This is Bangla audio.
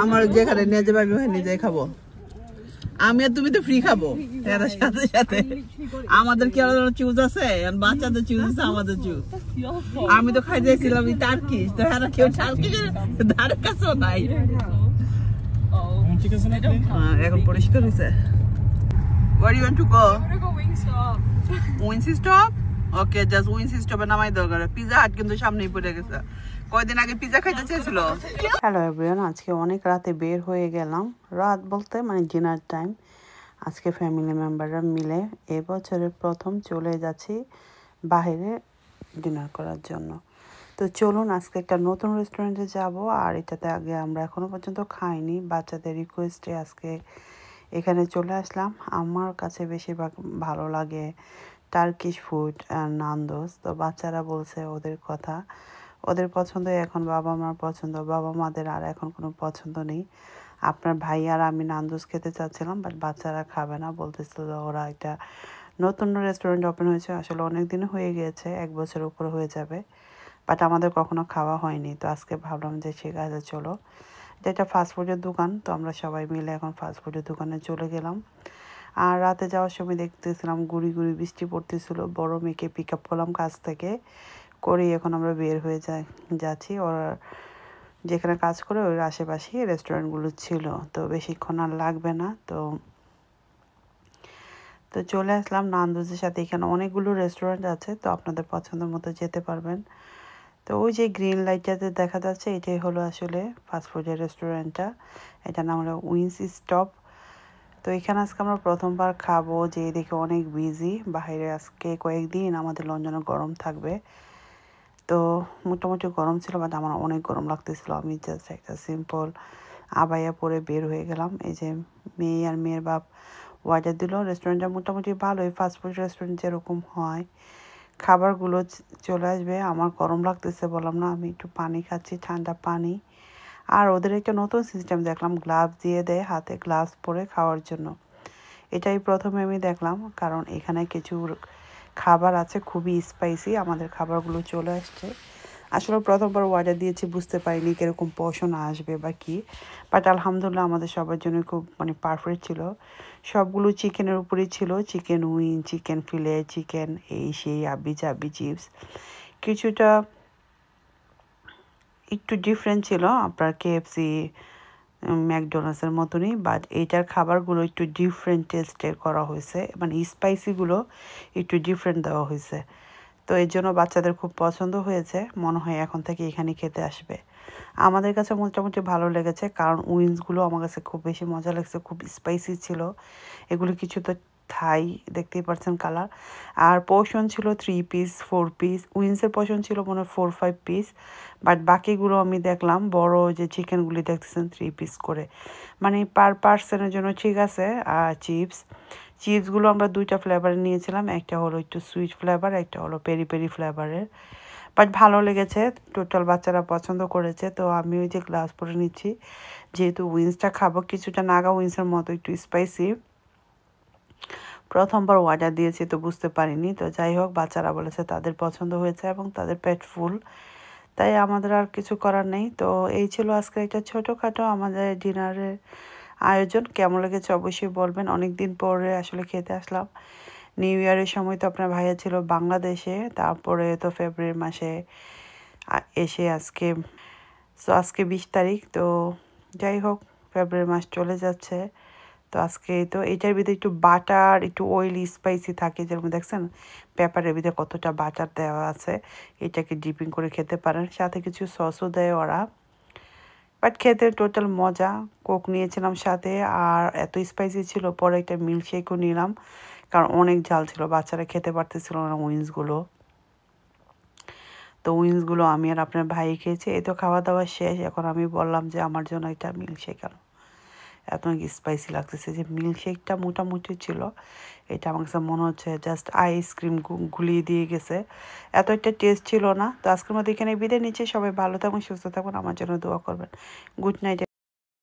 আমার যেখানে নিয়ে যাবে আমি ওখানে যাই খাবো। আমি আর তুমি তো ফ্রি খাবো এর সাথে সাথে। আমাদের কি আলাদা চুজ আছে? বাচ্চাদের চুজ আছে, আমাদের চুজ। আমি তো খাই যাইছিলাম টার্কিশ, তো এরা কেউ টার্কিশের ধারে কাছেও নাই। এখন পরিষ্কার হয়েছে। Where do you want to go? I want to go Wingstop. Wingstop? Okay, just Wingstop এ নামাই দরকার। পিজা হাট কিন্তু সামনেই পড়ে গেছে। কয়দিন আগে পিজা খাইতে চাইছিল। হ্যালো এভরিওয়ান, আজকে অনেক রাতে বের হয়ে গেলাম। রাত বলতে মানে ডিনার টাইম। আজকে ফ্যামিলি মেম্বাররা মিলে এবছরের প্রথম চলে যাচ্ছি বাইরে ডিনার করার জন্য। তো চলুন আজকে একটা নতুন রেস্টুরেন্টে যাব, আর এটাতে আগে আমরা এখনো পর্যন্ত খাইনি। বাচ্চাদের রিকোয়েস্টে আজকে এখানে চলে আসলাম। আমার কাছে বেশিরভাগ ভালো লাগে টার্কিশ ফুড আর নান্দোস। তো বাচ্চারা বলছে ওদের কথা, ওদের পছন্দ এখন বাবা মার পছন্দ, বাবা মাদের আর এখন কোনো পছন্দ নেই। আপনার ভাই আর আমি নান্দোস খেতে চাচ্ছিলাম, বাট বাচ্চারা খাবে না, বলতেছিল ওরা একটা নতুন রেস্টুরেন্ট ওপেন হয়েছে, আসলে অনেক দিন হয়ে গিয়েছে, 1 বছরের উপর হয়ে যাবে, বাট আমাদের কখনো খাওয়া হয়নি। তো আজকে ভাবলাম যে ঠিক আছে চলো, এটা একটা ফাস্টফুডের দোকান। তো আমরা সবাই মিলে এখন ফাস্টফুডের দোকানে চলে গেলাম। আর রাতে যাওয়ার সময় দেখতেছিলাম গুড়ি গুড়ি বৃষ্টি পড়তেছিল। বড় মেয়েকে পিক আপ করলাম কাজ থেকে করেই এখন আমরা বের হয়ে যাচ্ছি। ওর যেখানে কাজ করে ওর আশেপাশেই রেস্টুরেন্টগুলো ছিল, তো বেশিক্ষণ আর লাগবে না। তো চলে আসলাম নান্দোজের সাথে। এখানে অনেকগুলো রেস্টুরেন্ট আছে, তো আপনাদের পছন্দের মতো যেতে পারবেন। তো ওই যে গ্রিন লাইটটাতে দেখা যাচ্ছে এটাই হলো আসলে ফাস্টফুডের রেস্টুরেন্টটা। এটার নাম হলো উইংস্টপ। তো এখানে আজকে আমরা প্রথমবার খাবো, যে দেখে অনেক বিজি। বাইরে আজকে কয়েকদিন আমাদের লন্ডনে গরম থাকবে, তো মোটামুটি গরম ছিল, বাট আমার অনেক গরম লাগতেছিল। আমি জাস্ট একটা সিম্পল আবায়া পরে বের হয়ে গেলাম। এই যে মেয়ে আর মেয়ের বাপ অর্ডার দিল। রেস্টুরেন্টটা মোটামুটি ভালোই, ফাস্টফুড রেস্টুরেন্ট যেরকম হয়। খাবারগুলো চলে আসবে। আমার গরম লাগতেছে বললাম না, আমি একটু পানি খাচ্ছি, ঠান্ডা পানি। আর ওদের একটা নতুন সিস্টেম দেখলাম, গ্লাভস দিয়ে দেয়, হাতে গ্লাভস পরে খাওয়ার জন্য। এটাই প্রথমে আমি দেখলাম, কারণ এখানে কিছু খাবার আছে খুবই স্পাইসি। আমাদের খাবারগুলো চলে আসছে। আসলে প্রথমবার অর্ডার দিয়েছি, বুঝতে পারিনি কীরকম পোর্শন আসবে বা কী, বাট আলহামদুলিল্লাহ আমাদের সবার জন্য খুব পারফেক্ট ছিল। সবগুলো চিকেনের উপরেই ছিল, চিকেন উইং, চিকেন ফিলে, চিকেন এই সেই আবি চাবি চিপস। কিছুটা একটু ডিফারেন্ট ছিল আপনার কেএফসি ম্যাকডোনাল্ডসের মতনই, বাট এইটার খাবারগুলো একটু ডিফারেন্ট টেস্টের করা হয়েছে, স্পাইসিগুলো একটু ডিফারেন্ট দেওয়া হয়েছে। তো এর জন্য বাচ্চাদের খুব পছন্দ হয়েছে, মনে হয় এখন থেকে এখানে খেতে আসবে। আমাদের কাছে মোটামুটি ভালো লেগেছে, কারণ উইংসগুলো আমার কাছে খুব বেশি মজা লাগছে, খুব স্পাইসি ছিল। এগুলো কিছু তো থাই, দেখতেই পাচ্ছেন কালার। আর পোর্শন ছিল 3 পিস 4 পিস। উইংসের পোর্শন ছিল মনে হয় 4-5 পিস, বাট বাকিগুলো আমি দেখলাম বড় যে চিকেনগুলি দেখতেছেন 3 পিস করে, পার পার্সনের জন্য ঠিক আছে। আর চিপসগুলো আমরা 2টা ফ্লেভারে নিয়েছিলাম, একটা হলো একটু সুইট ফ্লেভার, একটা হলো পেরি পেরি ফ্লেভারের। বাট ভালো লেগেছে, টোটাল বাচ্চারা পছন্দ করেছে। তো আমি ওই যে গ্লাস পরে নিচ্ছি, যেহেতু উইংসটা খাবো, কিছুটা নাগা উইংসের মতো একটু স্পাইসি। প্রথমবার অর্ডার দিয়েছি তো বুঝতে পারিনি। তো যাই হোক, বাচ্চারা বলেছে তাদের পছন্দ হয়েছে এবং তাদের পেট ফুল, তাই আমাদের আর কিছু করার নেই। তো এই ছিল আজকে একটা ছোটোখাটো আমাদের ডিনারের আয়োজন। কেমন লেগেছে অবশ্যই বলবেন। অনেক দিন পরে আসলে খেতে আসলাম। নিউ ইয়ারের সময় তো আপনার ভাইয়া ছিল বাংলাদেশে, তারপরে তো ফেব্রুয়ারি মাসে এসে আজকে 20 তারিখ। তো যাই হোক, ফেব্রুয়ারি মাস চলে যাচ্ছে। তো আজকে তো এটার ভিতরে একটু বাটার, একটু অয়েলি স্পাইসি থাকে, যেরকম দেখছেন পেপারের ভিতরে কতটা বাটার দেওয়া আছে। এটাকে ডিপিং করে খেতে পারেন, সাথে কিছু সসও দেয় ওরা, বাট খেতে টোটাল মজা। কোক নিয়েছিলাম সাথে, আর এত স্পাইসি ছিল, পরে একটা মিল্কশেকও নিলাম, কারণ অনেক ঝাল ছিল, বাচ্চারা খেতে পারতেছিল না উইংসগুলো। তো উইংসগুলো আমি আর আপনার ভাই খেয়েছি। এই তো খাওয়া দাওয়া শেষ। এখন আমি বললাম যে আমার জন্য একটা মিল্কশেক আনো, এত স্পাইসি লাগতেছে। যে মিল্কশেকটা মোটামুটি ছিল, এটা আমার কাছে মনে হচ্ছে জাস্ট আইসক্রিম গুলিয়ে দিয়ে গেছে, এত একটা টেস্ট ছিল না। তো আজকের মধ্যে এখানে বিদায় নিচ্ছি। সবাই ভালো থাকুন, সুস্থ থাকুন, আমার জন্য দোয়া করবেন। Good night.